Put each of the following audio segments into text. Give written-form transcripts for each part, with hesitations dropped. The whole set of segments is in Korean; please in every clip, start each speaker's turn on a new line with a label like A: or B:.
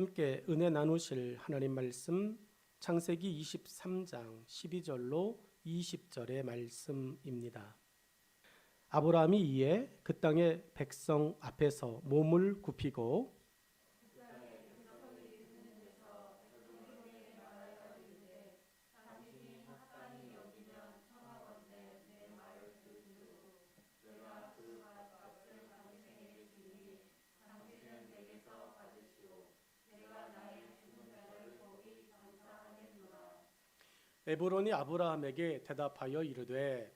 A: 함께 은혜 나누실 하나님 말씀 창세기 23장 12절로 20절의 말씀입니다. 아브라함이 이에 그 땅의 백성 앞에서 몸을 굽히고 에브론이 아브라함에게 대답하여 이르되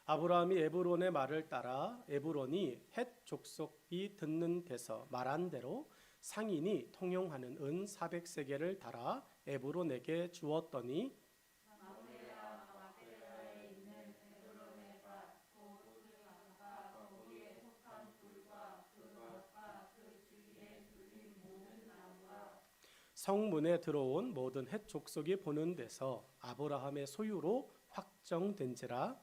A: 아브라함이 에브론의 말을 따라 에브론이 헷 족속이 듣는 데서 말한 대로 상인이 통용하는 은 400세겔을 달아 에브론에게 주었더니 성문에 들어온 모든 헷 족속이 보는 데서 아브라함의 소유로 확정된지라.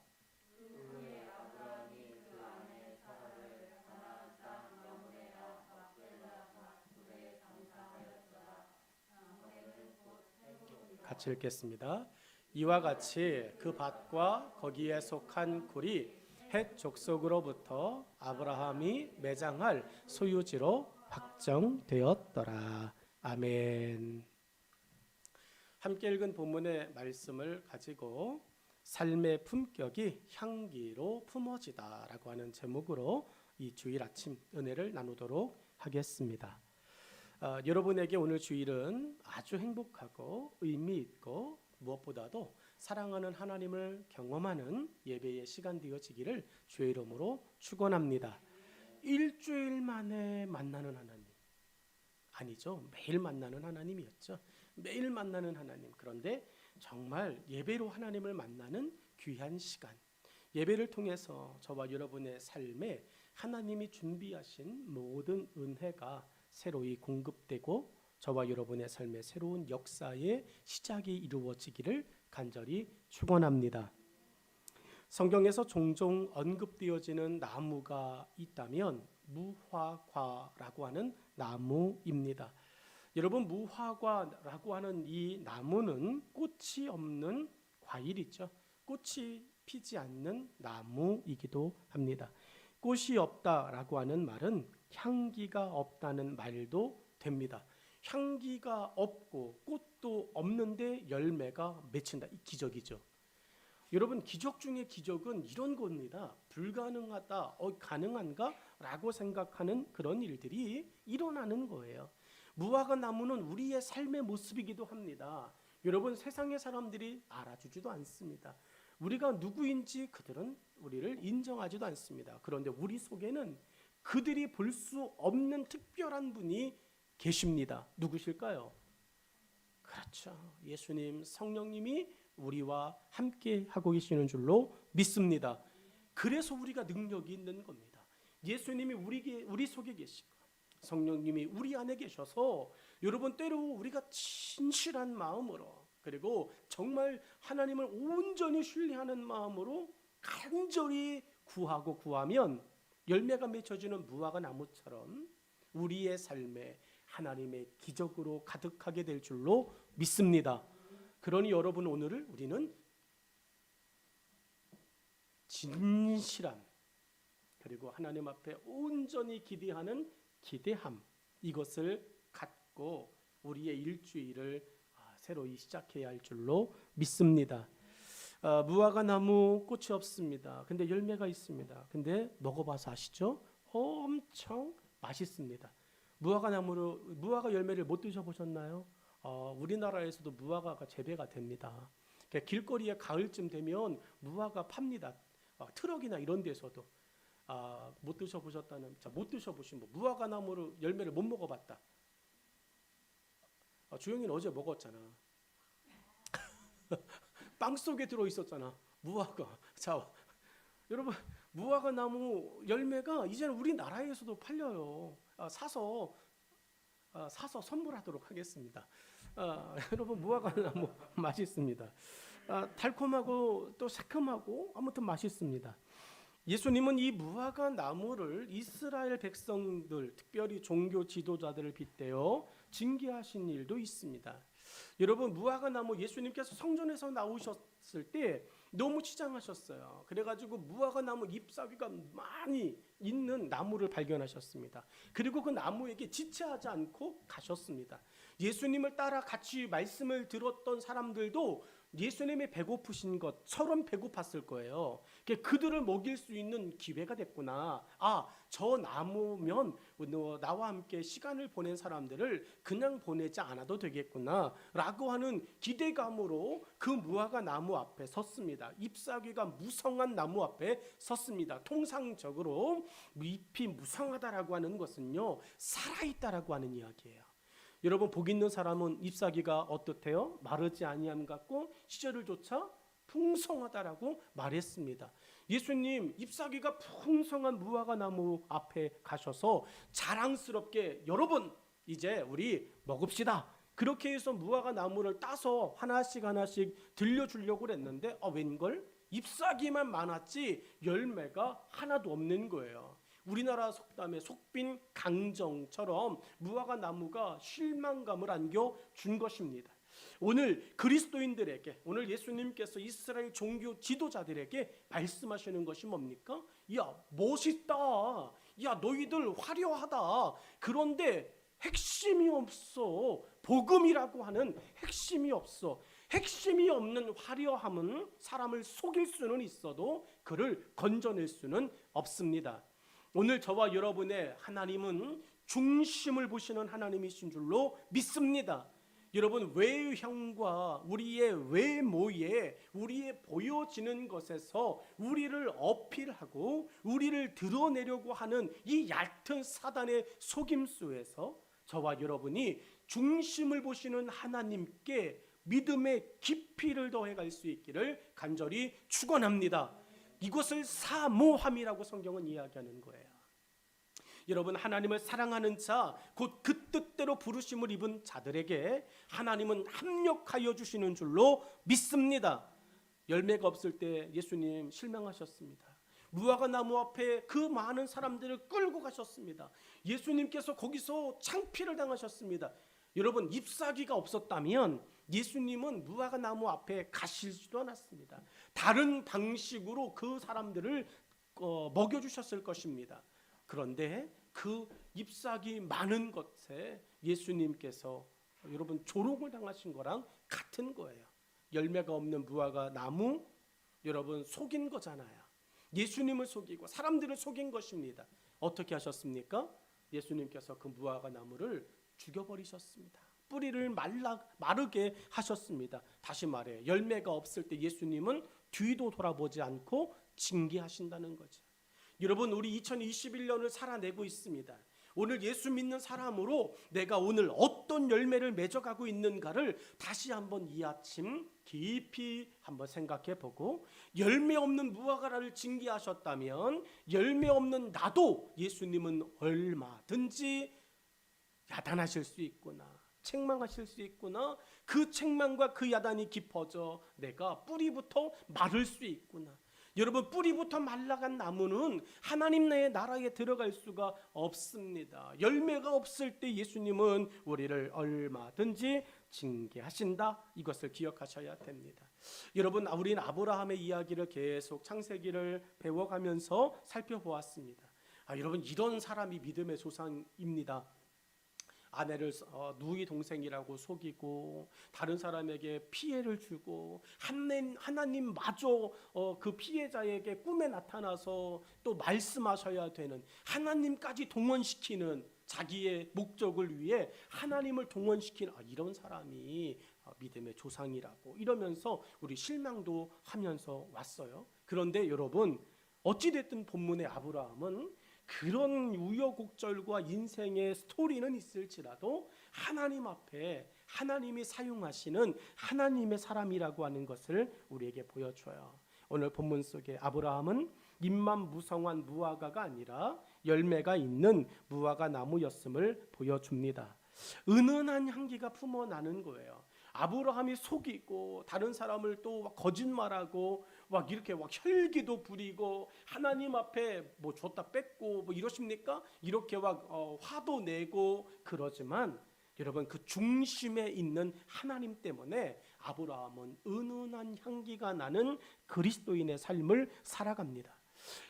A: 같이 읽겠습니다. 이와 같이 그 밭과 거기에 속한 굴이 헷 족속으로부터 아브라함이 매장할 소유지로 확정되었더라. 아멘. 함께 읽은 본문의 말씀을 가지고 삶의 품격이 향기로 품어지다라고 하는 제목으로 이 주일 아침 은혜를 나누도록 하겠습니다. 여러분에게 오늘 주일은 아주 행복하고 의미 있고 무엇보다도 사랑하는 하나님을 경험하는 예배의 시간 되어지기를 주의 이름으로 축원합니다. 일주일 만에 만나는 하나님 아니죠. 매일 만나는 하나님이었죠. 매일 만나는 하나님. 그런데 정말 예배로 하나님을 만나는 귀한 시간. 예배를 통해서 저와 여러분의 삶에 하나님이 준비하신 모든 은혜가 새로이 공급되고 저와 여러분의 삶의 새로운 역사의 시작이 이루어지기를 간절히 축원합니다. 성경에서 종종 언급되어지는 나무가 있다면 무화과라고 하는 나무입니다. 여러분, 무화과라고 하는 이 나무는 꽃이 없는 과일이죠. 꽃이 피지 않는 나무이기도 합니다. 꽃이 없다라고 하는 말은 향기가 없다는 말도 됩니다. 향기가 없고 꽃도 없는데 열매가 맺힌다. 이 기적이죠. 여러분, 기적 중에 기적은 이런 겁니다. 불가능하다, 가능한가? 라고 생각하는 그런 일들이 일어나는 거예요. 무화과 나무는 우리의 삶의 모습이기도 합니다. 여러분, 세상의 사람들이 알아주지도 않습니다. 우리가 누구인지 그들은 우리를 인정하지도 않습니다. 그런데 우리 속에는 그들이 볼 수 없는 특별한 분이 계십니다. 누구실까요? 그렇죠. 예수님, 성령님이 우리와 함께 하고 계시는 줄로 믿습니다. 그래서 우리가 능력이 있는 겁니다. 예수님이 우리 속에 계시고 성령님이 우리 안에 계셔서 여러분, 때로 우리가 진실한 마음으로 그리고 정말 하나님을 온전히 신뢰하는 마음으로 간절히 구하고 구하면 열매가 맺혀지는 무화과 나무처럼 우리의 삶에 하나님의 기적으로 가득하게 될 줄로 믿습니다. 그러니 여러분, 오늘을 우리는 진실함 그리고 하나님 앞에 온전히 기대하는 기대함, 이것을 갖고 우리의 일주일을 새로이 시작해야 할 줄로 믿습니다. 무화과 나무 꽃이 없습니다. 근데 열매가 있습니다. 근데 먹어봐서 아시죠? 엄청 맛있습니다. 무화과 열매를 못 드셔보셨나요? 우리나라에서도 무화과가 재배가 됩니다. 길거리에 가을쯤 되면 무화과 팝니다. 트럭이나 이런 데서도. 못 드셔보셨다는, 못 드셔보신 분, 무화과 나무로 열매를 못 먹어봤다. 주영이는 어제 먹었잖아. 빵 속에 들어있었잖아. 무화과. 자, 여러분, 무화과 나무 열매가 이제는 우리나라에서도 팔려요. 사서 선물하도록 하겠습니다. 여러분 무화과 나무 맛있습니다. 달콤하고 또 새콤하고 아무튼 맛있습니다. 예수님은 이 무화과 나무를 이스라엘 백성들, 특별히 종교 지도자들을 빗대어 징계하신 일도 있습니다. 여러분 무화과 나무 예수님께서 성전에서 나오셨을 때 너무 치장하셨어요. 그래가지고 무화과 나무 잎사귀가 많이 있는 나무를 발견하셨습니다. 그리고 그 나무에게 지체하지 않고 가셨습니다. 예수님을 따라 같이 말씀을 들었던 사람들도 예수님이 배고프신 것처럼 배고팠을 거예요. 그들을 먹일 수 있는 기회가 됐구나. 저 나무면 나와 함께 시간을 보낸 사람들을 그냥 보내지 않아도 되겠구나 라고 하는 기대감으로 그 무화과 나무 앞에 섰습니다. 잎사귀가 무성한 나무 앞에 섰습니다. 통상적으로 잎이 무성하다라고 하는 것은요, 살아있다라고 하는 이야기예요. 여러분 복 있는 사람은 잎사귀가 어떻대요? 마르지 아니함 같고 시절을 조차 풍성하다라고 말했습니다. 예수님 잎사귀가 풍성한 무화과 나무 앞에 가셔서 자랑스럽게 여러분 이제 우리 먹읍시다. 그렇게 해서 무화과 나무를 따서 하나씩 들려주려고 했는데 웬걸? 잎사귀만 많았지 열매가 하나도 없는 거예요. 우리나라 속담에 속빈 강정처럼 무화과 나무가 실망감을 안겨준 것입니다. 오늘 그리스도인들에게, 오늘 예수님께서 이스라엘 종교 지도자들에게 말씀하시는 것이 뭡니까? 야 멋있다, 야 너희들 화려하다, 그런데 핵심이 없어. 복음이라고 하는 핵심이 없어. 핵심이 없는 화려함은 사람을 속일 수는 있어도 그를 건져낼 수는 없습니다. 오늘 저와 여러분의 하나님은 중심을 보시는 하나님이신 줄로 믿습니다. 여러분 외형과 우리의 외모에, 우리의 보여지는 것에서 우리를 어필하고 우리를 드러내려고 하는 이 얕은 사단의 속임수에서 저와 여러분이 중심을 보시는 하나님께 믿음의 깊이를 더해갈 수 있기를 간절히 축원합니다. 이것을 사모함이라고 성경은 이야기하는 거예요. 여러분 하나님을 사랑하는 자, 곧 그 뜻대로 부르심을 입은 자들에게 하나님은 합력하여 주시는 줄로 믿습니다. 열매가 없을 때 예수님 실망하셨습니다. 무화과 나무 앞에 그 많은 사람들을 끌고 가셨습니다. 예수님께서 거기서 창피를 당하셨습니다. 여러분 잎사귀가 없었다면 예수님은 무화과 나무 앞에 가시지도 않았습니다. 다른 방식으로 그 사람들을 먹여주셨을 것입니다. 그런데 그 잎사귀 많은 것에 예수님께서 여러분 조롱을 당하신 거랑 같은 거예요. 열매가 없는 무화과 나무, 여러분 속인 거잖아요. 예수님을 속이고 사람들을 속인 것입니다. 어떻게 하셨습니까? 예수님께서 그 무화과 나무를 죽여버리셨습니다. 뿌리를 마르게 하셨습니다. 다시 말해 열매가 없을 때 예수님은 뒤도 돌아보지 않고 징계하신다는 거죠. 여러분 우리 2021년을 살아내고 있습니다. 오늘 예수 믿는 사람으로 내가 오늘 어떤 열매를 맺어가고 있는가를 다시 한번 이 아침 깊이 한번 생각해 보고, 열매 없는 무화과를 징계하셨다면 열매 없는 나도 예수님은 얼마든지 야단하실 수 있구나, 책망하실 수 있구나, 그 책망과 그 야단이 깊어져 내가 뿌리부터 마를 수 있구나. 여러분 뿌리부터 말라간 나무는 하나님 나라에 들어갈 수가 없습니다. 열매가 없을 때 예수님은 우리를 얼마든지 징계하신다. 이것을 기억하셔야 됩니다. 여러분 우리는 아브라함의 이야기를 계속 창세기를 배워가면서 살펴보았습니다. 여러분 이런 사람이 믿음의 조상입니다. 아내를 누이 동생이라고 속이고 다른 사람에게 피해를 주고 하나님마저 그 피해자에게 꿈에 나타나서 또 말씀하셔야 되는, 하나님까지 동원시키는, 자기의 목적을 위해 하나님을 동원시키는 이런 사람이 믿음의 조상이라고 이러면서 우리 실망도 하면서 왔어요. 그런데 여러분 어찌됐든 본문의 아브라함은 그런 우여곡절과 인생의 스토리는 있을지라도 하나님 앞에 하나님이 사용하시는 하나님의 사람이라고 하는 것을 우리에게 보여줘요. 오늘 본문 속에 아브라함은 잎만 무성한 무화과가 아니라 열매가 있는 무화과 나무였음을 보여줍니다. 은은한 향기가 품어나는 거예요. 아브라함이 속이고 다른 사람을 또 거짓말하고 막 이렇게 막 혈기도 부리고 하나님 앞에 뭐 줬다 뺐고 뭐 이러십니까? 이렇게 막 화도 내고 그러지만 여러분 그 중심에 있는 하나님 때문에 아브라함은 은은한 향기가 나는 그리스도인의 삶을 살아갑니다.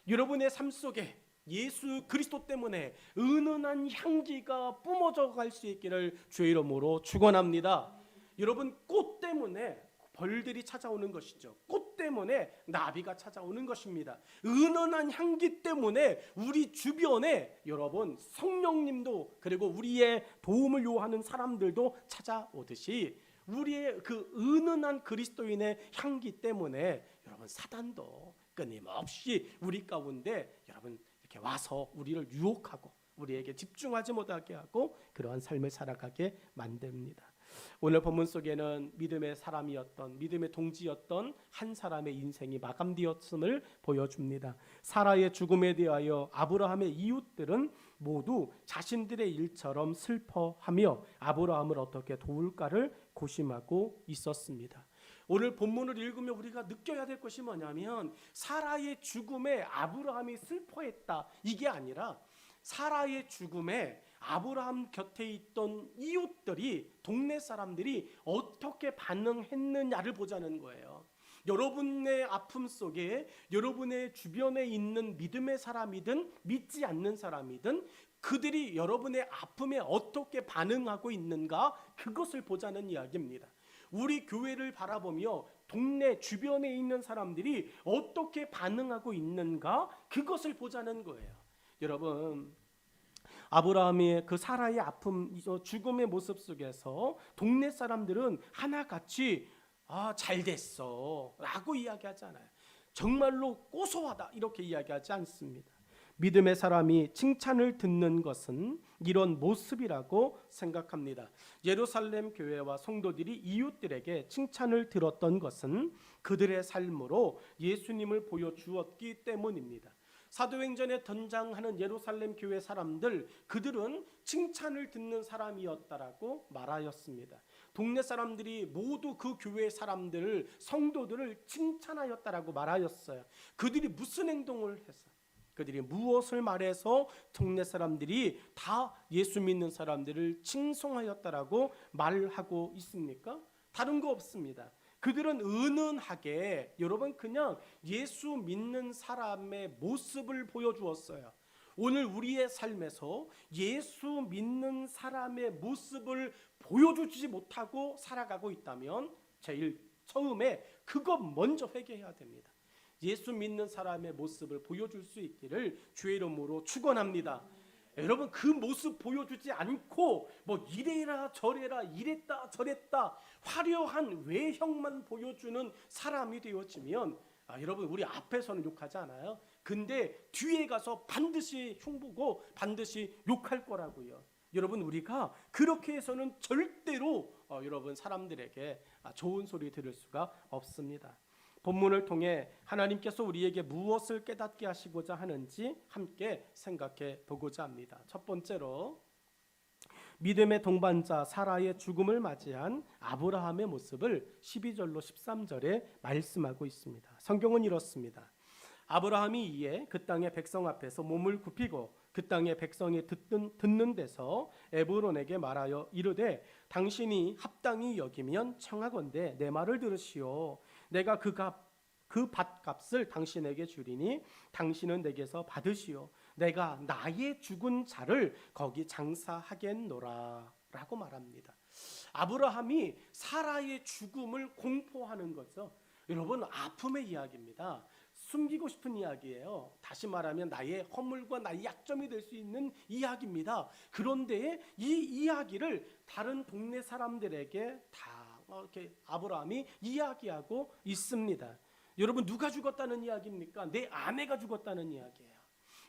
A: 여러분의 삶 속에 예수 그리스도 때문에 은은한 향기가 뿜어져 갈 수 있기를 주의 이름으로 축원합니다. 여러분 꽃 때문에 벌들이 찾아오는 것이죠. 꽃 때문에 나비가 찾아오는 것입니다. 은은한 향기 때문에 우리 주변에 여러분 성령님도 그리고 우리의 도움을 요하는 사람들도 찾아오듯이 우리의 그 은은한 그리스도인의 향기 때문에 여러분 사단도 끊임없이 우리 가운데 여러분 이렇게 와서 우리를 유혹하고 우리에게 집중하지 못하게 하고 그러한 삶을 살아가게 만듭니다. 오늘 본문 속에는 믿음의 사람이었던 믿음의 동지였던 한 사람의 인생이 마감되었음을 보여줍니다. 사라의 죽음에 대하여 아브라함의 이웃들은 모두 자신들의 일처럼 슬퍼하며 아브라함을 어떻게 도울까를 고심하고 있었습니다. 오늘 본문을 읽으면 우리가 느껴야 될 것이 뭐냐면 사라의 죽음에 아브라함이 슬퍼했다 이게 아니라 사라의 죽음에 아브라함 곁에 있던 이웃들이 동네 사람들이 어떻게 반응했느냐를 보자는 거예요. 여러분의 아픔 속에 여러분의 주변에 있는 믿음의 사람이든 믿지 않는 사람이든 그들이 여러분의 아픔에 어떻게 반응하고 있는가 그것을 보자는 이야기입니다. 우리 교회를 바라보며 동네 주변에 있는 사람들이 어떻게 반응하고 있는가 그것을 보자는 거예요. 여러분 아브라함의 그 사라의 아픔 죽음의 모습 속에서 동네 사람들은 하나같이 잘 됐어 라고 이야기하잖아요. 정말로 고소하다 이렇게 이야기하지 않습니다. 믿음의 사람이 칭찬을 듣는 것은 이런 모습이라고 생각합니다. 예루살렘 교회와 성도들이 이웃들에게 칭찬을 들었던 것은 그들의 삶으로 예수님을 보여주었기 때문입니다. 사도행전에 등장하는 예루살렘 교회 사람들 그들은 칭찬을 듣는 사람이었다라고 말하였습니다. 동네 사람들이 모두 그 교회 사람들 성도들을 칭찬하였다라고 말하였어요. 그들이 무슨 행동을 했어요? 그들이 무엇을 말해서 동네 사람들이 다 예수 믿는 사람들을 칭송하였다라고 말하고 있습니까? 다른 거 없습니다. 그들은 은은하게 여러분 그냥 예수 믿는 사람의 모습을 보여주었어요. 오늘 우리의 삶에서 예수 믿는 사람의 모습을 보여주지 못하고 살아가고 있다면 제일 처음에 그것 먼저 회개해야 됩니다. 예수 믿는 사람의 모습을 보여줄 수 있기를 주의 이름으로 축원합니다. 여러분 그 모습 보여주지 않고 뭐 이래라 저래라 이랬다 저랬다 화려한 외형만 보여주는 사람이 되어지면 여러분 우리 앞에서는 욕하지 않아요. 근데 뒤에 가서 반드시 흉보고 반드시 욕할 거라고요. 여러분 우리가 그렇게 해서는 절대로 여러분 사람들에게 좋은 소리 들을 수가 없습니다. 본문을 통해 하나님께서 우리에게 무엇을 깨닫게 하시고자 하는지 함께 생각해 보고자 합니다. 첫 번째로 믿음의 동반자 사라의 죽음을 맞이한 아브라함의 모습을 12절로 13절에 말씀하고 있습니다. 성경은 이렇습니다. 아브라함이 이에 그 땅의 백성 앞에서 몸을 굽히고 그 땅의 백성이 듣는 데서 에브론에게 말하여 이르되 당신이 합당히 여기면 청하건대 내 말을 들으시오. 내가 그 밭값을 당신에게 주리니 당신은 내게서 받으시오. 내가 나의 죽은 자를 거기 장사하겠노라 라고 말합니다. 아브라함이 사라의 죽음을 공포하는 거죠. 여러분 아픔의 이야기입니다. 숨기고 싶은 이야기예요. 다시 말하면 나의 허물과 나의 약점이 될 수 있는 이야기입니다. 그런데 이 이야기를 다른 동네 사람들에게 다 이렇게 아브라함이 이야기하고 있습니다. 여러분 누가 죽었다는 이야기입니까? 내 아내가 죽었다는 이야기예요.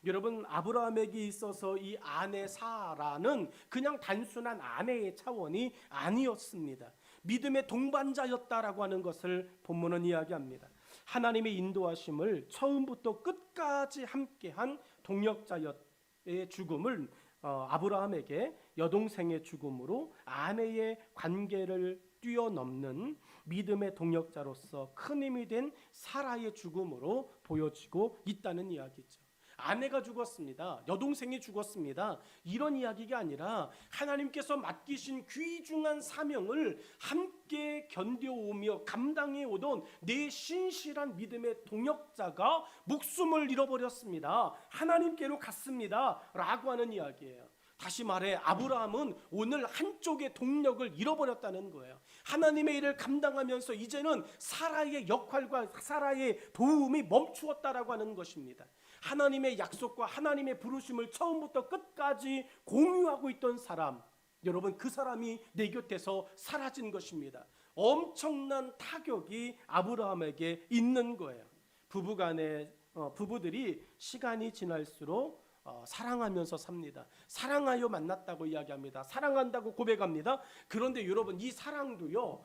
A: 여러분 아브라함에게 있어서 이 아내 사라는 그냥 단순한 아내의 차원이 아니었습니다. 믿음의 동반자였다라고 하는 것을 본문은 이야기합니다. 하나님의 인도하심을 처음부터 끝까지 함께한 동역자의 죽음을 아브라함에게 여동생의 죽음으로 아내의 관계를 뛰어넘는 믿음의 동역자로서 큰 힘이 된 사라의 죽음으로 보여지고 있다는 이야기죠. 아내가 죽었습니다. 여동생이 죽었습니다. 이런 이야기가 아니라 하나님께서 맡기신 귀중한 사명을 함께 견뎌오며 감당해 오던 내 신실한 믿음의 동역자가 목숨을 잃어버렸습니다. 하나님께로 갔습니다. 라고 하는 이야기예요. 다시 말해 아브라함은 오늘 한쪽의 동력을 잃어버렸다는 거예요. 하나님의 일을 감당하면서 이제는 사라의 역할과 사라의 도움이 멈추었다라고 하는 것입니다. 하나님의 약속과 하나님의 부르심을 처음부터 끝까지 공유하고 있던 사람, 여러분 그 사람이 내 곁에서 사라진 것입니다. 엄청난 타격이 아브라함에게 있는 거예요. 부부들이 시간이 지날수록 사랑하면서 삽니다. 사랑하여 만났다고 이야기합니다. 사랑한다고 고백합니다. 그런데 여러분 이 사랑도요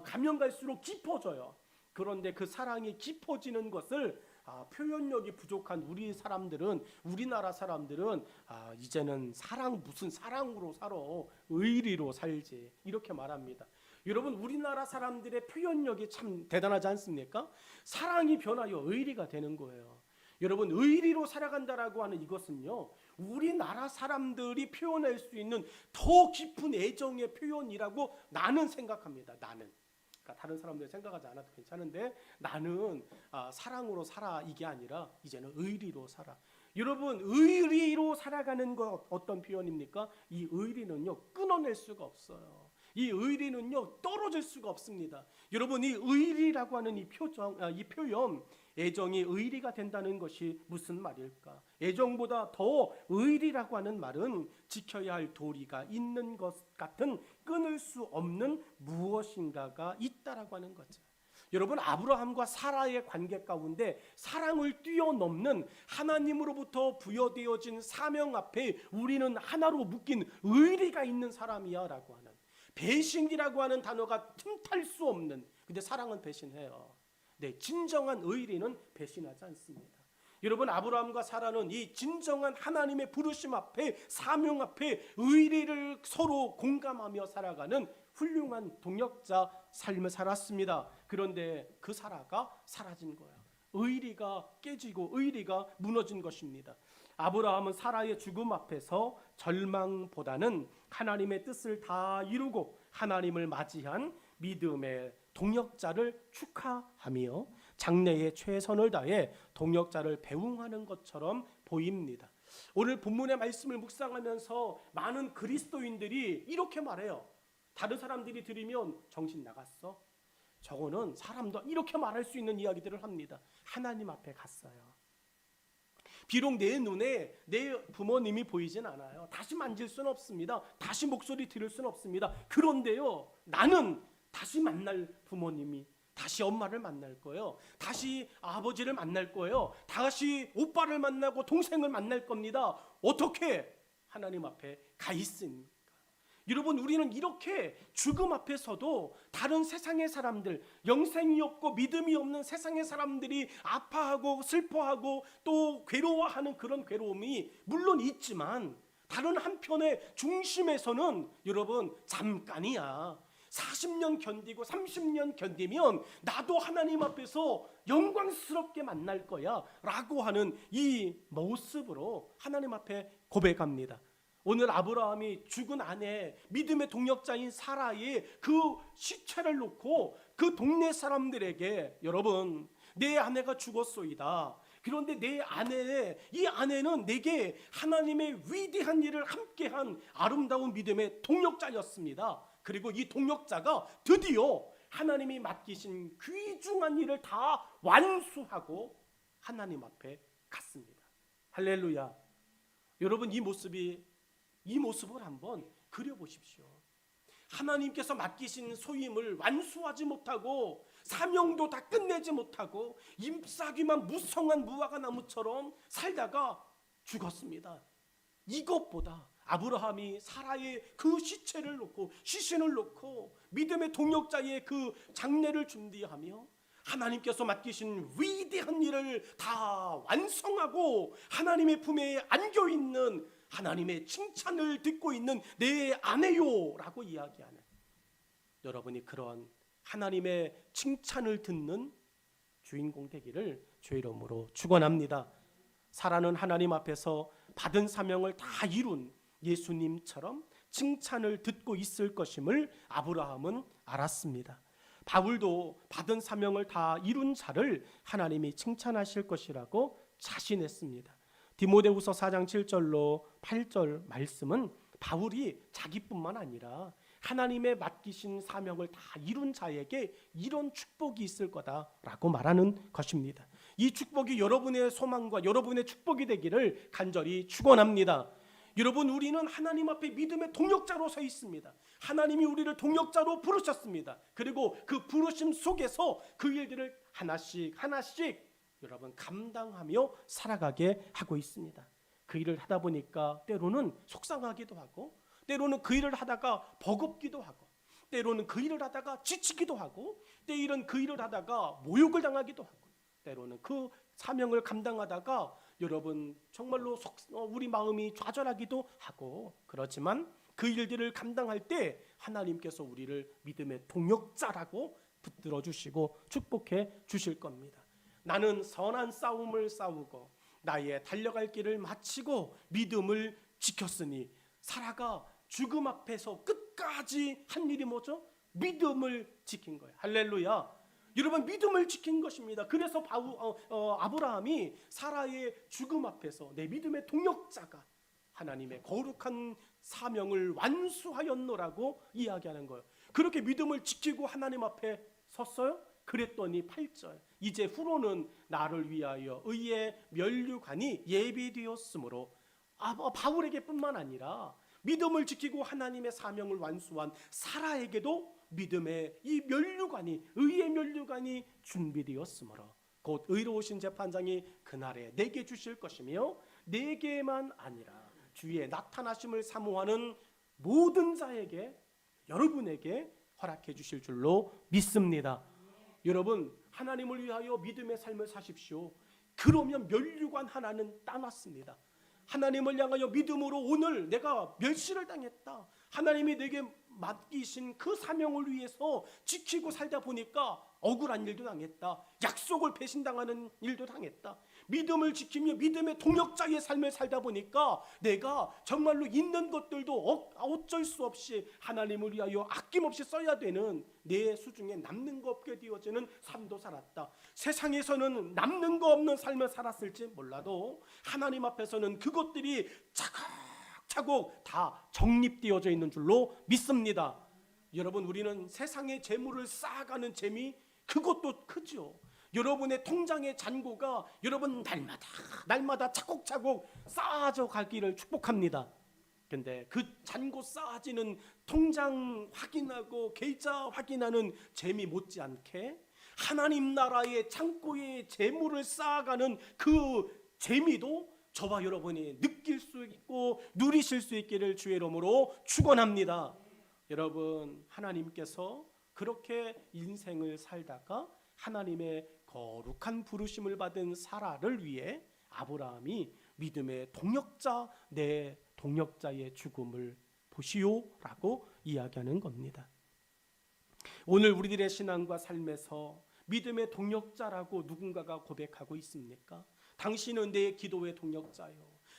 A: 가면 갈수록 깊어져요. 그런데 그 사랑이 깊어지는 것을 표현력이 부족한 우리나라 사람들은 이제는 무슨 사랑으로 살아, 의리로 살지, 이렇게 말합니다. 여러분 우리나라 사람들의 표현력이 참 대단하지 않습니까? 사랑이 변하여 의리가 되는 거예요. 여러분 의리로 살아간다라고 하는 이것은요 우리나라 사람들이 표현할 수 있는 더 깊은 애정의 표현이라고 나는 생각합니다. 그러니까 다른 사람들 생각하지 않아도 괜찮은데 나는 사랑으로 살아, 이게 아니라 이제는 의리로 살아. 여러분 의리로 살아가는 것 어떤 표현입니까? 이 의리는요 끊어낼 수가 없어요. 이 의리는요 떨어질 수가 없습니다. 여러분 이 의리라고 하는 이 표현, 애정이 의리가 된다는 것이 무슨 말일까? 애정보다 더 의리라고 하는 말은 지켜야 할 도리가 있는 것 같은 끊을 수 없는 무엇인가가 있다라고 하는 거죠. 여러분 아브라함과 사라의 관계 가운데 사랑을 뛰어넘는 하나님으로부터 부여되어진 사명 앞에 우리는 하나로 묶인 의리가 있는 사람이야 라고 하는, 배신이라고 하는 단어가 틈탈 수 없는, 근데 사랑은 배신해요. 네, 진정한 의리는 배신하지 않습니다. 여러분 아브라함과 사라는 이 진정한 하나님의 부르심 앞에, 사명 앞에 의리를 서로 공감하며 살아가는 훌륭한 동역자 삶을 살았습니다. 그런데 그 사라가 사라진 거예요. 의리가 깨지고 의리가 무너진 것입니다. 아브라함은 사라의 죽음 앞에서 절망보다는 하나님의 뜻을 다 이루고 하나님을 맞이한 믿음의 동역자를 축하하며 장래에 최선을 다해 동역자를 배웅하는 것처럼 보입니다. 오늘 본문의 말씀을 묵상하면서 많은 그리스도인들이 이렇게 말해요. 다른 사람들이 들으면 정신 나갔어? 저거는 사람도 이렇게 말할 수 있는 이야기들을 합니다. 하나님 앞에 갔어요. 비록 내 눈에 내 부모님이 보이진 않아요. 다시 만질 수는 없습니다. 다시 목소리 들을 수는 없습니다. 그런데요, 나는 다시 만날 부모님이, 다시 엄마를 만날 거예요. 다시 아버지를 만날 거예요. 다시 오빠를 만나고 동생을 만날 겁니다. 어떻게? 하나님 앞에 가 있으니까. 여러분 우리는 이렇게 죽음 앞에서도 다른 세상의 사람들, 영생이 없고 믿음이 없는 세상의 사람들이 아파하고 슬퍼하고 또 괴로워하는 그런 괴로움이 물론 있지만 다른 한편의 중심에서는 여러분 잠깐이야. 40년 견디고 30년 견디면 나도 하나님 앞에서 영광스럽게 만날 거야 라고 하는 이 모습으로 하나님 앞에 고백합니다. 오늘 아브라함이 죽은 아내, 믿음의 동역자인 사라의 그 시체를 놓고 그 동네 사람들에게, 여러분 내 아내가 죽었소이다. 그런데 이 아내는 내게 하나님의 위대한 일을 함께한 아름다운 믿음의 동역자였습니다. 그리고 이 동역자가 드디어 하나님이 맡기신 귀중한 일을 다 완수하고 하나님 앞에 갔습니다. 할렐루야. 여러분 이 모습을 한번 그려보십시오. 하나님께서 맡기신 소임을 완수하지 못하고 사명도 다 끝내지 못하고 잎사귀만 무성한 무화과 나무처럼 살다가 죽었습니다. 이것보다 아브라함이 사라의 그 시체를 놓고, 시신을 놓고 믿음의 동역자의 그 장례를 준비하며 하나님께서 맡기신 위대한 일을 다 완성하고 하나님의 품에 안겨있는 하나님의 칭찬을 듣고 있는 내 아내요 라고 이야기하는, 여러분이 그런 하나님의 칭찬을 듣는 주인공 되기를 주의 이름으로 축원합니다. 사라는 하나님 앞에서 받은 사명을 다 이룬 예수님처럼 칭찬을 듣고 있을 것임을 아브라함은 알았습니다. 바울도 받은 사명을 다 이룬 자를 하나님이 칭찬하실 것이라고 자신했습니다. 디모데후서 4장 7절로 8절 말씀은 바울이 자기뿐만 아니라 하나님의 맡기신 사명을 다 이룬 자에게 이런 축복이 있을 거다라고 말하는 것입니다. 이 축복이 여러분의 소망과 여러분의 축복이 되기를 간절히 축원합니다. 여러분, 우리는 하나님 앞에 믿음의 동역자로 서 있습니다. 하나님이 우리를 동역자로 부르셨습니다. 그리고 그 부르심 속에서 그 일들을 하나씩 여러분 감당하며 살아가게 하고 있습니다. 그 일을 하다 보니까 때로는 속상하기도 하고, 때로는 그 일을 하다가 버겁기도 하고, 때로는 그 일을 하다가 지치기도 하고, 때로는 그 일을 하다가 모욕을 당하기도 하고, 때로는 그 사명을 감당하다가 여러분 정말로 우리 마음이 좌절하기도 하고, 그렇지만 그 일들을 감당할 때 하나님께서 우리를 믿음의 동역자라고 붙들어 주시고 축복해 주실 겁니다. 나는 선한 싸움을 싸우고 나의 달려갈 길을 마치고 믿음을 지켰으니, 사라가 죽음 앞에서 끝까지 한 일이 뭐죠? 믿음을 지킨 거예요. 할렐루야. 여러분, 믿음을 지킨 것입니다. 그래서 아브라함이 사라의 죽음 앞에서 내 믿음의 동역자가 하나님의 거룩한 사명을 완수하였노라고 이야기하는 거예요. 그렇게 믿음을 지키고 하나님 앞에 섰어요. 그랬더니 8절, 이제 후로는 나를 위하여 의의 면류관이 예비되었으므로, 바울에게 뿐만 아니라 믿음을 지키고 하나님의 사명을 완수한 사라에게도 믿음의 이 면류관이, 의의 면류관이 준비되었으므로 곧 의로우신 재판장이 그날에 내게 주실 것이며, 내게만 아니라 주의 나타나심을 사모하는 모든 자에게, 여러분에게 허락해 주실 줄로 믿습니다. 여러분, 하나님을 위하여 믿음의 삶을 사십시오. 그러면 면류관 하나는 따놨습니다. 하나님을 향하여 믿음으로 오늘 내가 멸시를 당했다, 하나님이 내게 맡기신 그 사명을 위해서 지키고 살다 보니까 억울한 일도 당했다, 약속을 배신당하는 일도 당했다, 믿음을 지키며 믿음의 동역자의 삶을 살다 보니까 내가 정말로 있는 것들도 어쩔 수 없이 하나님을 위하여 아낌없이 써야 되는, 내 수중에 남는 거 없게 되어지는 삶도 살았다. 세상에서는 남는 거 없는 삶을 살았을지 몰라도 하나님 앞에서는 그것들이 차곡차곡 다 정립되어져 있는 줄로 믿습니다. 여러분, 우리는 세상의 재물을 쌓아가는 재미, 그것도 크죠. 여러분의 통장의 잔고가 여러분 날마다 차곡차곡 쌓아져 가기를 축복합니다. 근데 그 잔고 쌓아지는 통장 확인하고 계좌 확인하는 재미 못지않게 하나님 나라의 창고에 재물을 쌓아가는 그 재미도 저와 여러분이 느낄 수 있고 누리실 수 있기를 주의 이름으로 축원합니다. 여러분, 하나님께서 그렇게 인생을 살다가 하나님의 거룩한 부르심을 받은 사라를 위해 아브라함이 믿음의 동역자, 내 동역자의 죽음을 보시오라고 이야기하는 겁니다. 오늘 우리들의 신앙과 삶에서 믿음의 동역자라고 누군가가 고백하고 있습니까? 당신은 내 기도의 동역자요,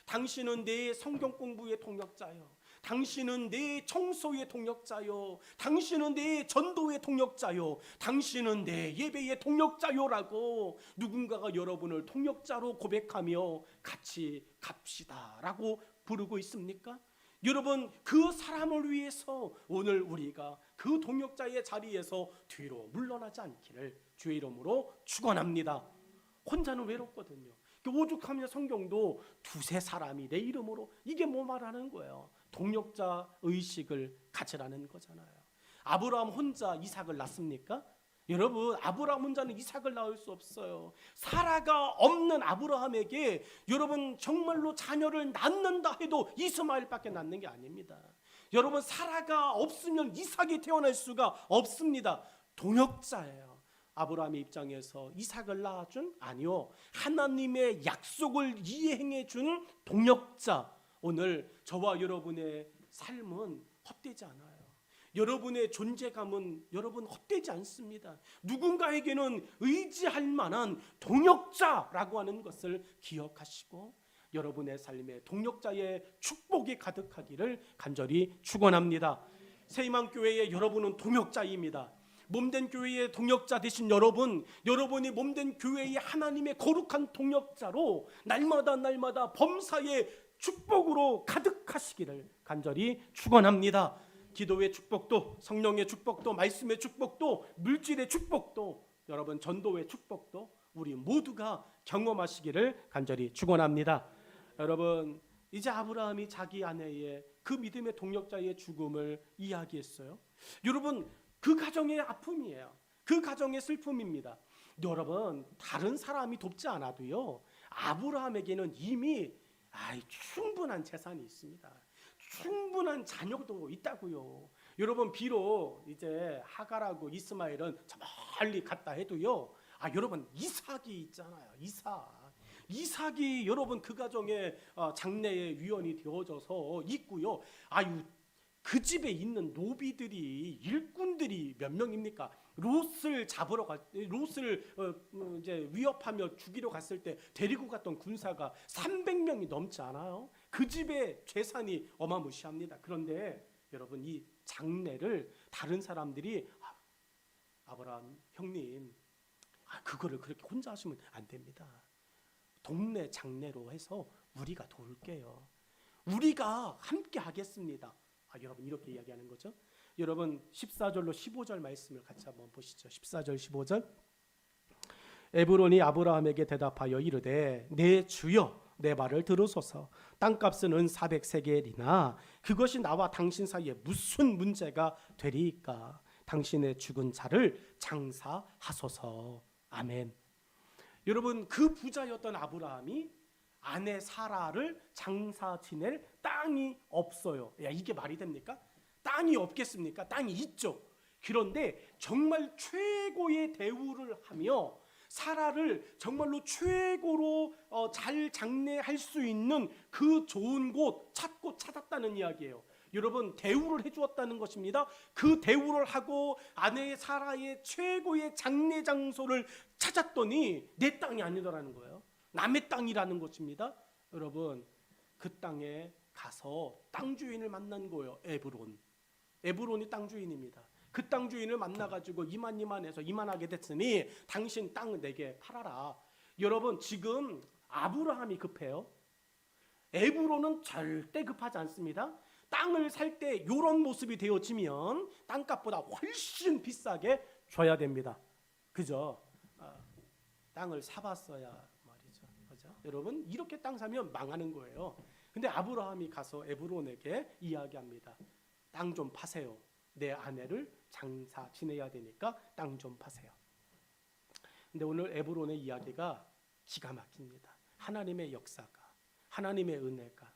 A: 당신은 내 성경 공부의 동역자요, 당신은 내 청소의 동역자요, 당신은 내 전도의 동역자요, 당신은 내 예배의 동역자요라고 누군가가 여러분을 동역자로 고백하며 같이 갑시다 라고 부르고 있습니까? 여러분, 그 사람을 위해서 오늘 우리가 그 동역자의 자리에서 뒤로 물러나지 않기를 주의 이름으로 축원합니다. 혼자는 외롭거든요. 오죽하면 성경도 두세 사람이 내 이름으로, 이게 뭐 말하는 거예요? 동역자 의식을 가지라는 거잖아요. 아브라함 혼자 이삭을 낳습니까? 여러분, 아브라함 혼자는 이삭을 낳을 수 없어요. 사라가 없는 아브라함에게 여러분 정말로 자녀를 낳는다 해도 이스마엘밖에 낳는 게 아닙니다. 여러분, 사라가 없으면 이삭이 태어날 수가 없습니다. 동역자예요. 아브라함의 입장에서 이삭을 낳아준? 아니요, 하나님의 약속을 이행해 준 동역자, 오늘 저와 여러분의 삶은 헛되지 않아요. 여러분의 존재감은 여러분 헛되지 않습니다. 누군가에게는 의지할 만한 동역자라고 하는 것을 기억하시고 여러분의 삶에 동역자의 축복이 가득하기를 간절히 축원합니다. 새희망교회의 여러분은 동역자입니다. 몸된 교회의 동역자 되신 여러분, 여러분이 몸된 교회의 하나님의 거룩한 동역자로 날마다 범사의 축복으로 가득하시기를 간절히 축원합니다. 기도의 축복도, 성령의 축복도, 말씀의 축복도, 물질의 축복도, 여러분 전도의 축복도 우리 모두가 경험하시기를 간절히 축원합니다. 여러분, 이제 아브라함이 자기 아내의 그 믿음의 동역자의 죽음을 이야기했어요. 여러분, 그 가정의 아픔이에요. 그 가정의 슬픔입니다. 여러분, 다른 사람이 돕지 않아도요, 아브라함에게는 이미 충분한 재산이 있습니다. 충분한 자녀도 있다고요. 여러분, 비록 이제 하갈하고 이스마엘은 저 멀리 갔다 해도요, 여러분 이삭이 있잖아요. 이삭이 여러분 그 가정의 장래의 위원이 되어져서 있고요. 그 집에 있는 노비들이, 일꾼들이 몇 명입니까? 롯을 이제 위협하며 죽이러 갔을 때 데리고 갔던 군사가 300명이 넘지 않아요? 그 집의 재산이 어마무시합니다. 그런데 여러분, 이 장례를 다른 사람들이 아브라함 형님, 그거를 그렇게 혼자 하시면 안 됩니다. 동네 장례로 해서 우리가 도울게요. 우리가 함께 하겠습니다. 여러분, 이렇게 이야기하는 거죠. 여러분, 14절로 15절 말씀을 같이 한번 보시죠. 14절 15절. 에브론이 아브라함에게 대답하여 이르되 내 주여 내 말을 들으소서. 땅값은 은 400세겔이나 그것이 나와 당신 사이에 무슨 문제가 되리이까. 당신의 죽은 자를 장사하소서. 아멘. 여러분, 그 부자였던 아브라함이 아내 사라를 장사 지낼 땅이 없어요. 이게 말이 됩니까? 땅이 없겠습니까? 땅이 있죠. 그런데 정말 최고의 대우를 하며 사라를 정말로 최고로 잘 장례할 수 있는 그 좋은 곳 찾았다는 이야기예요. 여러분, 대우를 해주었다는 것입니다. 그 대우를 하고 아내 사라의 최고의 장례 장소를 찾았더니 내 땅이 아니더라는 거예요. 남의 땅이라는 것입니다. 여러분, 그 땅에 가서 땅 주인을 만난 거예요. 에브론이 땅 주인입니다. 그 땅 주인을 만나가지고 이만해서 이만하게 됐으니 당신 땅 내게 팔아라. 여러분, 지금 아브라함이 급해요. 에브론은 절대 급하지 않습니다. 땅을 살 때 이런 모습이 되어지면 땅값보다 훨씬 비싸게 줘야 됩니다. 그죠? 땅을 사봤어야 말이죠. 그죠? 여러분, 이렇게 땅 사면 망하는 거예요. 근데 아브라함이 가서 에브론에게 이야기합니다. 땅 좀 파세요. 내 아내를 장사 지내야 되니까 땅 좀 파세요. 근데 오늘 에브론의 이야기가 기가 막힙니다. 하나님의 역사가, 하나님의 은혜가,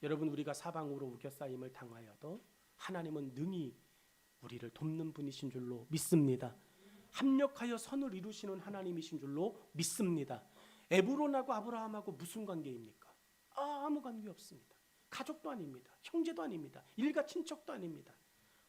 A: 여러분, 우리가 사방으로 우겨싸임을 당하여도 하나님은 능히 우리를 돕는 분이신 줄로 믿습니다. 합력하여 선을 이루시는 하나님이신 줄로 믿습니다. 에브론하고 아브라함하고 무슨 관계입니까? 아무 관계 없습니다. 가족도 아닙니다. 형제도 아닙니다. 일가 친척도 아닙니다.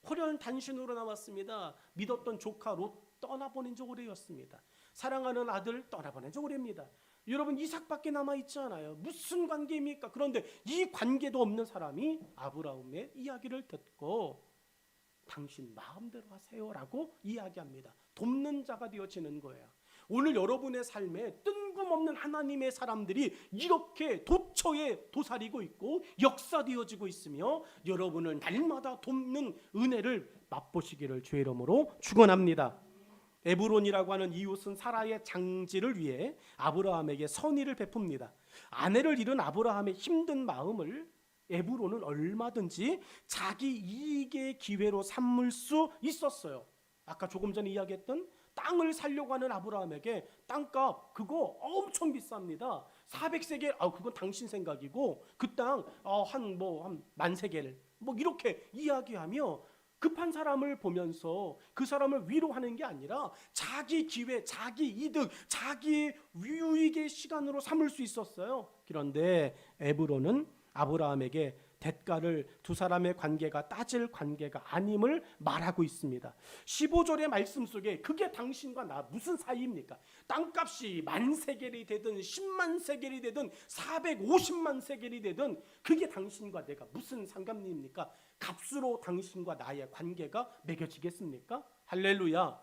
A: 호련 단신으로 남았습니다. 믿었던 조카 롯 떠나보낸 지 오래였습니다. 사랑하는 아들 떠나보낸 지 오래입니다. 여러분, 이삭밖에 남아있지 않아요. 무슨 관계입니까? 그런데 이 관계도 없는 사람이 아브라함의 이야기를 듣고 당신 마음대로 하세요라고 이야기합니다. 돕는 자가 되어지는 거예요. 오늘 여러분의 삶에 뜬금없는 하나님의 사람들이 이렇게 도처에 도사리고 있고 역사되어지고 있으며 여러분을 날마다 돕는 은혜를 맛보시기를 주의 이름으로 축원합니다. 에브론이라고 하는 이웃은 사라의 장지를 위해 아브라함에게 선의를 베풉니다. 아내를 잃은 아브라함의 힘든 마음을 에브론은 얼마든지 자기 이익의 기회로 삼을 수 있었어요. 아까 조금 전에 이야기했던 땅을 살려고 하는 아브라함에게 땅값 그거 엄청 비쌉니다. 400세겔, 그건 당신 생각이고 그 땅 한 10,000세겔 이렇게 이야기하며 급한 사람을 보면서 그 사람을 위로하는 게 아니라 자기 기회, 자기 이득, 자기 유익의 시간으로 삼을 수 있었어요. 그런데 에브론은 아브라함에게 대가를 두 사람의 관계가 따질 관계가 아님을 말하고 있습니다. 15절의 말씀 속에 그게 당신과 나 무슨 사이입니까? 땅값이 10,000세겔이 되든 100,000세겔이 되든 450만 세겔이 되든 그게 당신과 내가 무슨 상관입니까? 값으로 당신과 나의 관계가 맺어지겠습니까? 할렐루야.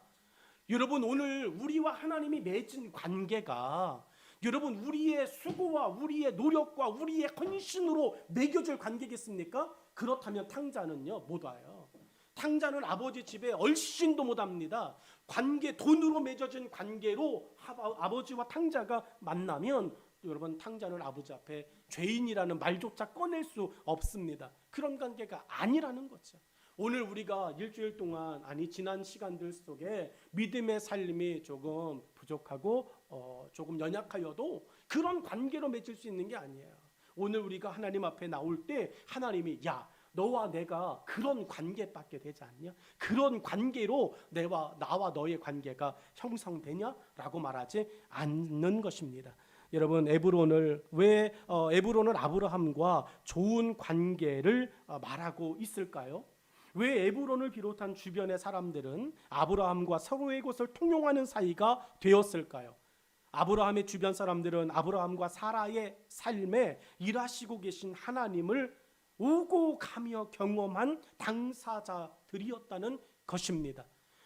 A: 여러분, 오늘 우리와 하나님이 맺은 관계가 여러분 우리의 수고와 우리의 노력과 우리의 헌신으로 맺어질 관계겠습니까? 그렇다면 탕자는요 못 와요. 탕자는 아버지 집에 얼씬도 못합니다. 관계, 돈으로 맺어진 관계로 아버지와 탕자가 만나면 여러분 탕자는 아버지 앞에 죄인이라는 말조차 꺼낼 수 없습니다. 그런 관계가 아니라는 거죠. 오늘 우리가 일주일 동안 지난 시간들 속에 믿음의 삶이 조금 부족하고 조금 연약하여도 그런 관계로 맺을 수 있는 게 아니에요. 오늘 우리가 하나님 앞에 나올 때 하나님이 야 너와 내가 그런 관계밖에 되지 않냐? 그런 관계로 나와 너의 관계가 형성되냐라고 말하지 않는 것입니다. 여러분 에브론은 아브라함과 좋은 관계를 말하고 있을까요? 왜 에브론을 비롯한 주변의 사람들은 아브라함과 서로의 것을 통용하는 사이가 되었을까요? 아브라함의 주변 사람들은 아브라함과 사라의 삶에 일하시고 계신 하나님을 오고 가며 경험한 당사자들이었다는 것입니다.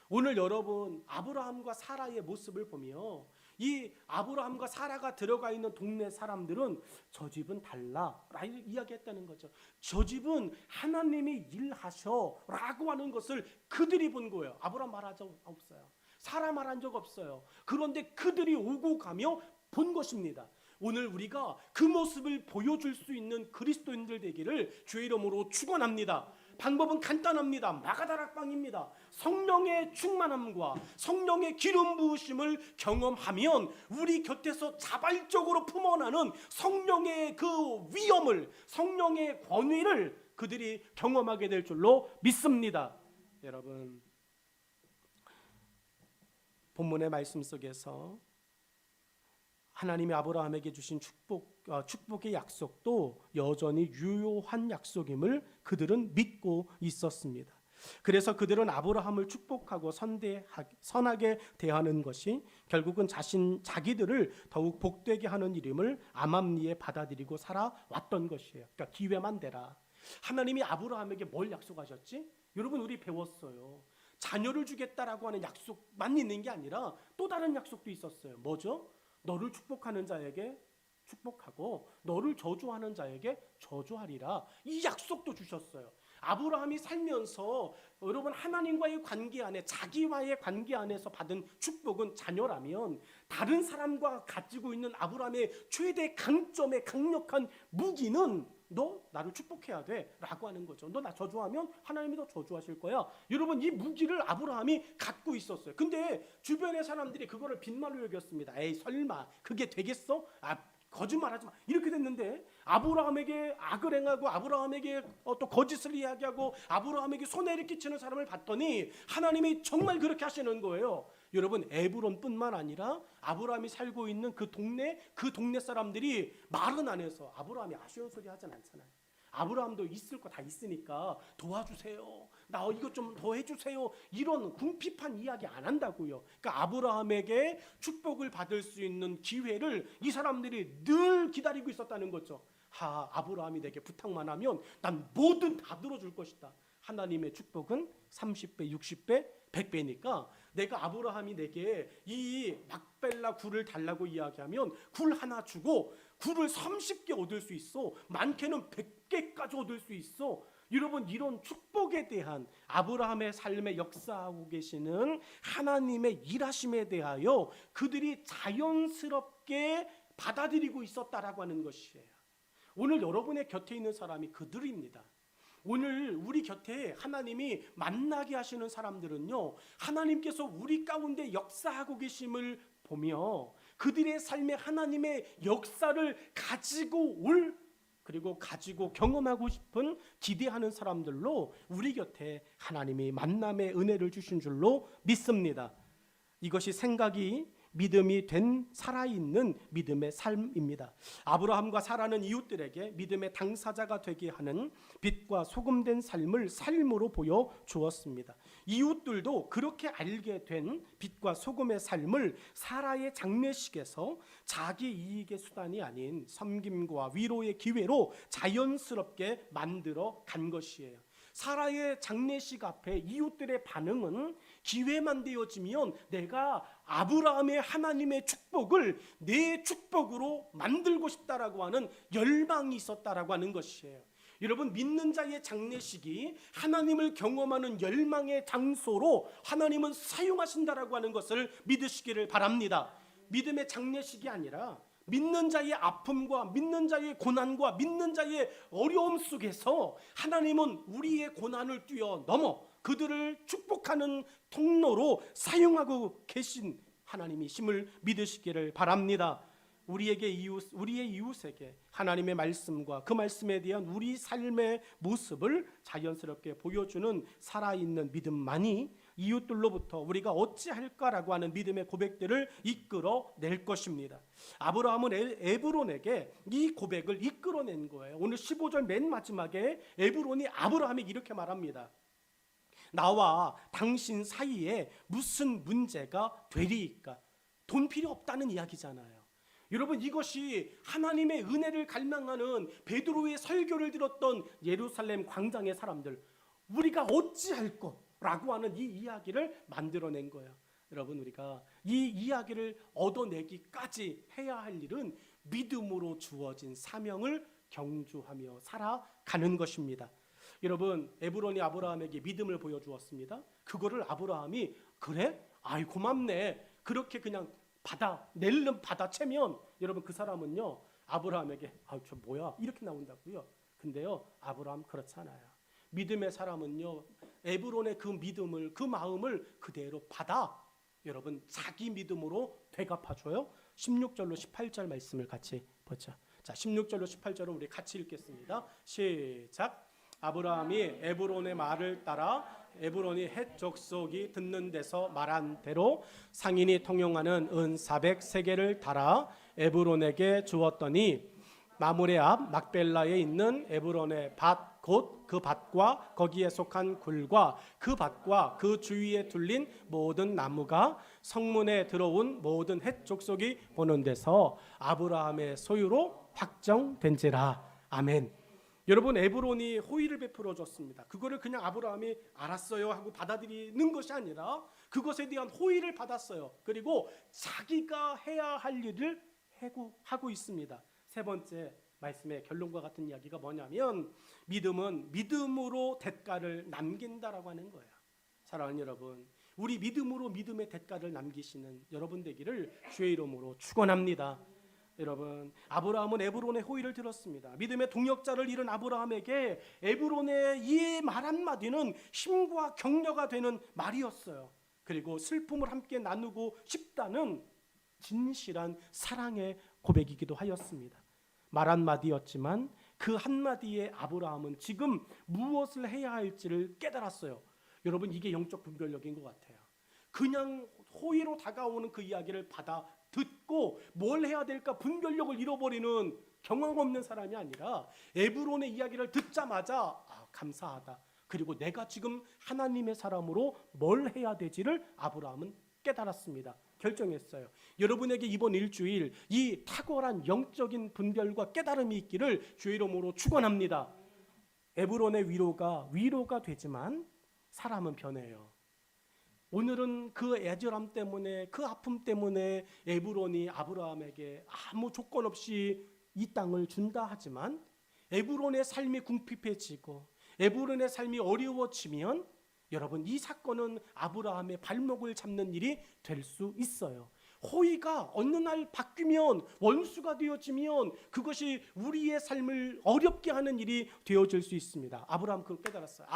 A: 오늘 여러분 아브라함과 사라의 모습을 보며 이 아브라함과 사라가 들어가 있는 동네 사람들은 저 집은 달라라고 이야기했다는 거죠. 저 집은 하나님이 일하셔라고 하는 것을 그들이 본 거예요. 아브라함 말한 적 없어요. 사라 말한 적 없어요. 그런데 그들이 오고 가며 본 것입니다. 오늘 우리가 그 모습을 보여줄 수 있는 그리스도인들 되기를 주의 이름으로 축원합니다. 방법은 간단합니다. 마가다락방입니다. 성령의 충만함과 성령의 기름 부으심을 경험하면 우리 곁에서 자발적으로 품어나는 성령의 그 위엄을, 성령의 권위를 그들이 경험하게 될 줄로 믿습니다. 여러분, 본문의 말씀 속에서 하나님이 아브라함에게 주신 축복의 약속도 여전히 유효한 약속임을 그들은 믿고 있었습니다. 그래서 그들은 아브라함을 축복하고 선하게 대하는 것이 결국은 자기들을 더욱 복되게 하는 이름을 암암리에 받아들이고 살아왔던 것이에요. 그러니까 기회만 되라. 하나님이 아브라함에게 뭘 약속하셨지? 여러분 우리 배웠어요. 자녀를 주겠다라고 하는 약속만 있는 게 아니라 또 다른 약속도 있었어요. 뭐죠? 너를 축복하는 자에게 축복하고 너를 저주하는 자에게 저주하리라. 이 약속도 주셨어요. 아브라함이 살면서 여러분 하나님과의 관계 안에 자기와의 관계 안에서 받은 축복은 자녀라면 다른 사람과 가지고 있는 아브라함의 최대 강점의 강력한 무기는 너 나를 축복해야 돼 라고 하는 거죠. 너 나 저주하면 하나님이 더 저주하실 거야. 여러분 이 무기를 아브라함이 갖고 있었어요. 근데 주변의 사람들이 그거를 빈말로 여겼습니다. 에이 설마 그게 되겠어? 거짓말하지 마. 이렇게 됐는데 아브라함에게 악을 행하고 아브라함에게 또 거짓을 이야기하고 아브라함에게 손해를 끼치는 사람을 봤더니 하나님이 정말 그렇게 하시는 거예요. 여러분 에브론뿐만 아니라 아브라함이 살고 있는 그 동네 사람들이 말은 안 해서 아브라함이 아쉬운 소리 하진 않잖아요. 아브라함도 있을 거 다 있으니까 도와주세요. 나 이것 좀 더 해주세요. 이런 궁핍한 이야기 안 한다고요. 그러니까 아브라함에게 축복을 받을 수 있는 기회를 이 사람들이 늘 기다리고 있었다는 거죠. 아브라함이 내게 부탁만 하면 난 뭐든 다 들어줄 것이다. 하나님의 축복은 30배, 60배, 100배니까 내가 아브라함이 내게 이 막벨라 굴을 달라고 이야기하면 굴 하나 주고 굴을 30개 얻을 수 있어. 많게는 100개까지 얻을 수 있어. 여러분 이런 축복에 대한 아브라함의 삶에 역사하고 계시는 하나님의 일하심에 대하여 그들이 자연스럽게 받아들이고 있었다라고 하는 것이에요. 오늘 여러분의 곁에 있는 사람이 그들입니다. 오늘 우리 곁에 하나님이 만나게 하시는 사람들은요, 하나님께서 우리 가운데 역사하고 계심을 보며 그들의 삶에 하나님의 역사를 그리고 가지고 경험하고 싶은 기대하는 사람들로 우리 곁에 하나님이 만남의 은혜를 주신 줄로 믿습니다. 이것이 생각이 믿음이 된 살아있는 믿음의 삶입니다. 아브라함과 사라는 이웃들에게 믿음의 당사자가 되게 하는 빛과 소금된 삶을 삶으로 보여주었습니다. 이웃들도 그렇게 알게 된 빛과 소금의 삶을 사라의 장례식에서 자기 이익의 수단이 아닌 섬김과 위로의 기회로 자연스럽게 만들어 간 것이에요. 사라의 장례식 앞에 이웃들의 반응은 기회만 되어지면 내가 아브라함의 하나님의 축복을 내 축복으로 만들고 싶다라고 하는 열망이 있었다라고 하는 것이에요. 여러분, 믿는 자의 장례식이 하나님을 경험하는 열망의 장소로 하나님은 사용하신다라고 하는 것을 믿으시기를 바랍니다. 믿음의 장례식이 아니라 믿는 자의 아픔과 믿는 자의 고난과 믿는 자의 어려움 속에서 하나님은 우리의 고난을 뛰어넘어 그들을 축복하는 통로로 사용하고 계신 하나님이심을 믿으시기를 바랍니다. 우리의 이웃에게 하나님의 말씀과 그 말씀에 대한 우리 삶의 모습을 자연스럽게 보여주는 살아있는 믿음만이 이웃들로부터 우리가 어찌할까라고 하는 믿음의 고백들을 이끌어낼 것입니다. 아브라함은 에브론에게 이 고백을 이끌어낸 거예요. 오늘 15절 맨 마지막에 에브론이 아브라함에게 이렇게 말합니다. 나와 당신 사이에 무슨 문제가 되리이까? 돈 필요 없다는 이야기잖아요. 여러분, 이것이 하나님의 은혜를 갈망하는 베드로의 설교를 들었던 예루살렘 광장의 사람들, 우리가 어찌할 거라고 하는 이 이야기를 만들어낸 거예요. 여러분, 우리가 이 이야기를 얻어내기까지 해야 할 일은 믿음으로 주어진 사명을 경주하며 살아가는 것입니다. 여러분, 에브론이 아브라함에게 믿음을 보여주었습니다. 그거를 아브라함이 그래? 아이 고맙네. 그렇게 그냥 받아채면 여러분, 그 사람은요 아브라함에게 저 뭐야 이렇게 나온다고요. 근데요, 아브라함 그렇지 않아요. 믿음의 사람은요 에브론의 그 믿음을, 그 마음을 그대로 받아 여러분 자기 믿음으로 되갚아줘요. 16절로 18절 말씀을 같이 보자. 자, 16절로 18절은 우리 같이 읽겠습니다. 시작. 아브라함이 에브론의 말을 따라 에브론이 헷 족속이 듣는 데서 말한 대로 상인이 통용하는 은 400세겔을 달아 에브론에게 주었더니 마므레 앞 막벨라에 있는 에브론의 밭 곧 그 밭과 거기에 속한 굴과 그 밭과 그 주위에 둘린 모든 나무가 성문에 들어온 모든 헷 족속이 보는 데서 아브라함의 소유로 확정된지라. 아멘. 여러분, 에브론이 호의를 베풀어 줬습니다. 그거를 그냥 아브라함이 알았어요 하고 받아들이는 것이 아니라 그것에 대한 호의를 받았어요. 그리고 자기가 해야 할 일을 하고 있습니다. 세 번째 말씀의 결론과 같은 이야기가 뭐냐면 믿음은 믿음으로 대가를 남긴다라고 하는 거예요. 사랑하는 여러분, 우리 믿음으로 믿음의 대가를 남기시는 여러분 되기를 주의 이름으로 축원합니다. 여러분, 아브라함은 에브론의 호의를 들었습니다. 믿음의 동역자를 잃은 아브라함에게 에브론의 이 말 한마디는 힘과 격려가 되는 말이었어요. 그리고 슬픔을 함께 나누고 싶다는 진실한 사랑의 고백이기도 하였습니다. 말 한마디였지만 그 한마디에 아브라함은 지금 무엇을 해야 할지를 깨달았어요. 여러분, 이게 영적 분별력인 것 같아요. 그냥 호의로 다가오는 그 이야기를 받아 듣고 뭘 해야 될까 분별력을 잃어버리는 경험 없는 사람이 아니라 에브론의 이야기를 듣자마자 감사하다. 그리고 내가 지금 하나님의 사람으로 뭘 해야 되지를 아브라함은 깨달았습니다. 결정했어요. 여러분에게 이번 일주일 이 탁월한 영적인 분별과 깨달음이 있기를 주의 이름으로 축원합니다. 에브론의 위로가 되지만 사람은 변해요. 오늘은 그 애절함 때문에, 그 아픔 때문에 에브론이 아브라함에게 아무 조건 없이 이 땅을 준다 하지만 에브론의 삶이 궁핍해지고 에브론의 삶이 어려워지면 여러분, 이 사건은 아브라함의 발목을 잡는 일이 될 수 있어요. 호의가 어느 날 바뀌면, 원수가 되어지면 그것이 우리의 삶을 어렵게 하는 일이 되어질 수 있습니다. 아브라함 그걸 깨달았어요.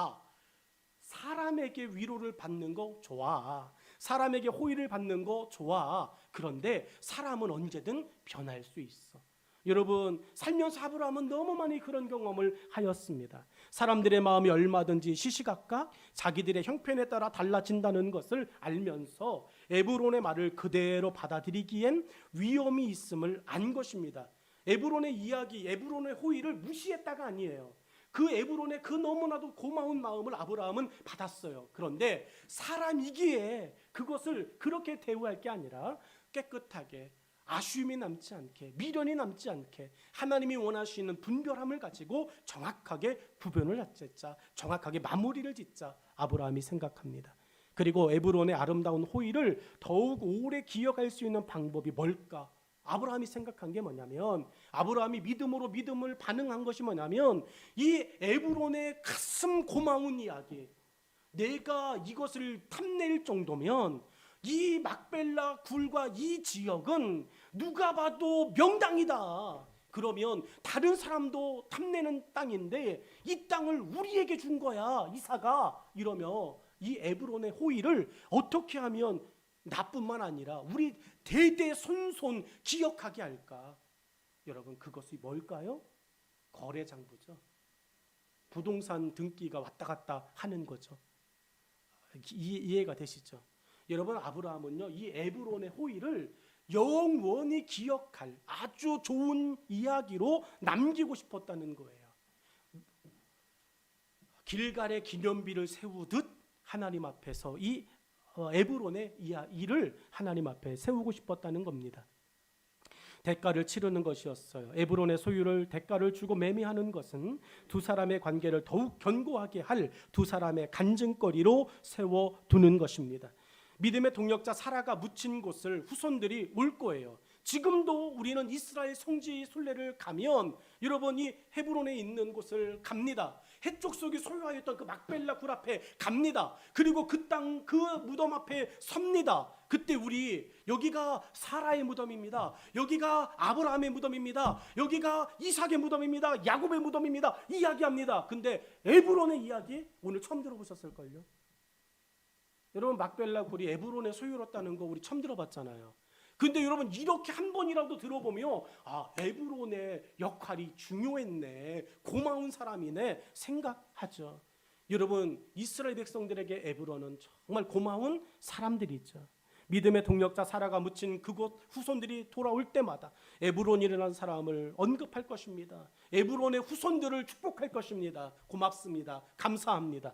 A: 사람에게 위로를 받는 거 좋아. 사람에게 호의를 받는 거 좋아. 그런데 사람은 언제든 변할 수 있어. 여러분 살면서 아브라함은 너무 많이 그런 경험을 하였습니다. 사람들의 마음이 얼마든지 시시각각 자기들의 형편에 따라 달라진다는 것을 알면서 에브론의 말을 그대로 받아들이기엔 위험이 있음을 안 것입니다. 에브론의 이야기, 에브론의 호의를 무시했다가 아니에요. 그 에브론의 그 너무나도 고마운 마음을 아브라함은 받았어요. 그런데 사람이기에 그것을 그렇게 대우할 게 아니라 깨끗하게, 아쉬움이 남지 않게, 미련이 남지 않게 하나님이 원하시는 분별함을 가지고 정확하게 구별을 짓자, 정확하게 마무리를 짓자 아브라함이 생각합니다. 그리고 에브론의 아름다운 호의를 더욱 오래 기억할 수 있는 방법이 뭘까? 아브라함이 생각한 게 뭐냐면, 아브라함이 믿음으로 믿음을 반응한 것이 뭐냐면, 이 에브론의 가슴 고마운 이야기, 내가 이것을 탐낼 정도면 이 막벨라 굴과 이 지역은 누가 봐도 명당이다. 그러면 다른 사람도 탐내는 땅인데 이 땅을 우리에게 준 거야, 이사가. 이러며 이 에브론의 호의를 어떻게 하면 나뿐만 아니라 우리 대대손손 기억하게 할까? 여러분, 그것이 뭘까요? 거래장부죠. 부동산 등기가 왔다 갔다 하는 거죠. 이해가 되시죠? 여러분, 아브라함은요, 이 에브론의 호의를 영원히 기억할 아주 좋은 이야기로 남기고 싶었다는 거예요. 길갈의 기념비를 세우듯 하나님 앞에서 이 에브론의 일을 하나님 앞에 세우고 싶었다는 겁니다. 대가를 치르는 것이었어요. 에브론의 소유를 대가를 주고 매매하는 것은 두 사람의 관계를 더욱 견고하게 할 두 사람의 간증거리로 세워두는 것입니다. 믿음의 동력자 사라가 묻힌 곳을 후손들이 올 거예요. 지금도 우리는 이스라엘 성지 순례를 가면 여러분이 헤브론에 있는 곳을 갑니다. 해족속이 소유하였던 그 막벨라 굴 앞에 갑니다. 그리고 그 땅, 그 무덤 앞에 섭니다. 그때 우리 여기가 사라의 무덤입니다. 여기가 아브라함의 무덤입니다. 여기가 이삭의 무덤입니다. 야곱의 무덤입니다. 이야기합니다. 근데 에브론의 이야기 오늘 처음 들어보셨을걸요? 여러분, 막벨라 굴이 에브론의 소유였다는 거 우리 처음 들어봤잖아요. 근데 여러분, 이렇게 한 번이라도 들어보면 에브론의 역할이 중요했네, 고마운 사람이네 생각하죠. 여러분, 이스라엘 백성들에게 에브론은 정말 고마운 사람들이죠. 믿음의 동력자 사라가 묻힌 그곳 후손들이 돌아올 때마다 에브론이라는 사람을 언급할 것입니다. 에브론의 후손들을 축복할 것입니다. 고맙습니다. 감사합니다.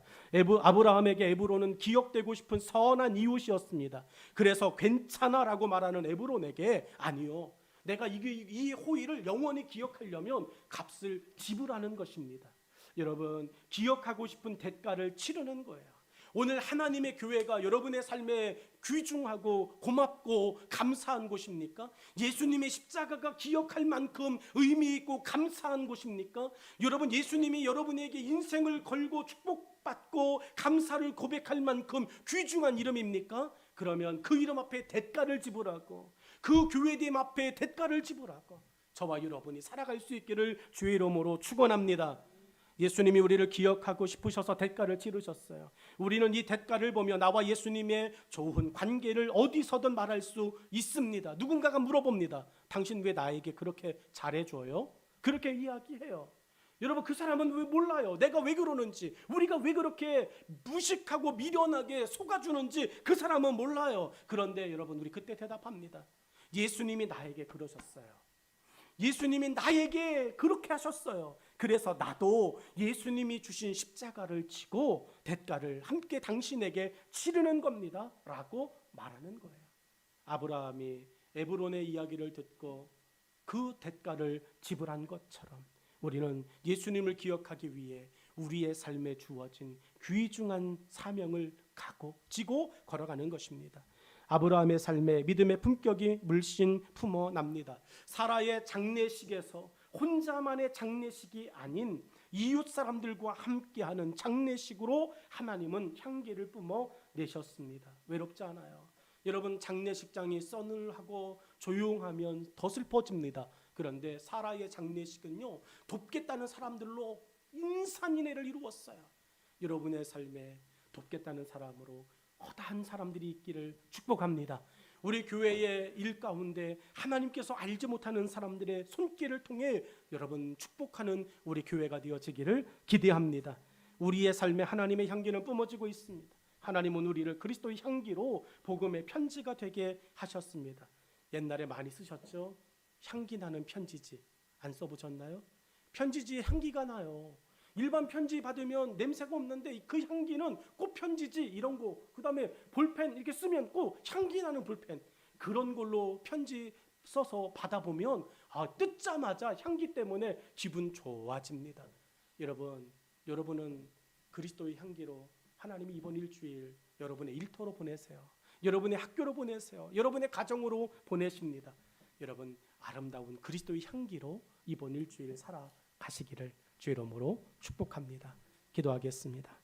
A: 아브라함에게 에브론은 기억되고 싶은 선한 이웃이었습니다. 그래서 괜찮아라고 말하는 에브론에게 아니요, 내가 이 호의를 영원히 기억하려면 값을 지불하는 것입니다. 여러분, 기억하고 싶은 대가를 치르는 거예요. 오늘 하나님의 교회가 여러분의 삶에 귀중하고 고맙고 감사한 곳입니까? 예수님의 십자가가 기억할 만큼 의미 있고 감사한 곳입니까? 여러분, 예수님이 여러분에게 인생을 걸고 축복받고 감사를 고백할 만큼 귀중한 이름입니까? 그러면 그 이름 앞에 대가를 지불하고 그 교회됨 앞에 대가를 지불하고 저와 여러분이 살아갈 수 있기를 주의 이름으로 축원합니다. 예수님이 우리를 기억하고 싶으셔서 대가를 치르셨어요. 우리는 이 대가를 보며 나와 예수님의 좋은 관계를 어디서든 말할 수 있습니다. 누군가가 물어봅니다. 당신 왜 나에게 그렇게 잘해줘요? 그렇게 이야기해요. 여러분, 그 사람은 왜 몰라요? 내가 왜 그러는지, 우리가 왜 그렇게 무식하고 미련하게 속아주는지 그 사람은 몰라요. 그런데 여러분, 우리 그때 대답합니다. 예수님이 나에게 그러셨어요. 예수님이 나에게 그렇게 하셨어요. 그래서 나도 예수님이 주신 십자가를 지고 대가를 함께 당신에게 치르는 겁니다 라고 말하는 거예요. 아브라함이 에브론의 이야기를 듣고 그 대가를 지불한 것처럼 우리는 예수님을 기억하기 위해 우리의 삶에 주어진 귀중한 사명을 지고 걸어가는 것입니다. 아브라함의 삶에 믿음의 품격이 물씬 품어납니다. 사라의 장례식에서 혼자만의 장례식이 아닌 이웃 사람들과 함께하는 장례식으로 하나님은 향기를 뿜어내셨습니다. 외롭지 않아요. 여러분, 장례식장이 서늘하고 조용하면 더 슬퍼집니다. 그런데 사라의 장례식은요, 돕겠다는 사람들로 인산인해를 이루었어요. 여러분의 삶에 돕겠다는 사람으로 허다한 사람들이 있기를 축복합니다. 우리 교회의 일 가운데 하나님께서 알지 못하는 사람들의 손길을 통해 여러분 축복하는 우리 교회가 되어지기를 기대합니다. 우리의 삶에 하나님의 향기는 뿜어지고 있습니다. 하나님은 우리를 그리스도의 향기로 복음의 편지가 되게 하셨습니다. 옛날에 많이 쓰셨죠? 향기 나는 편지지. 안 써보셨나요? 편지지에 향기가 나요. 일반 편지 받으면 냄새가 없는데 그 향기는 꼭 편지지 이런 거, 그 다음에 볼펜 이렇게 쓰면 꼭 향기 나는 볼펜, 그런 걸로 편지 써서 받아보면 뜯자마자 향기 때문에 기분 좋아집니다. 여러분은 그리스도의 향기로 하나님이 이번 일주일 여러분의 일터로 보내세요. 여러분의 학교로 보내세요. 여러분의 가정으로 보내십니다. 여러분 아름다운 그리스도의 향기로 이번 일주일 살아가시기를 주의 이름으로 축복합니다. 기도하겠습니다.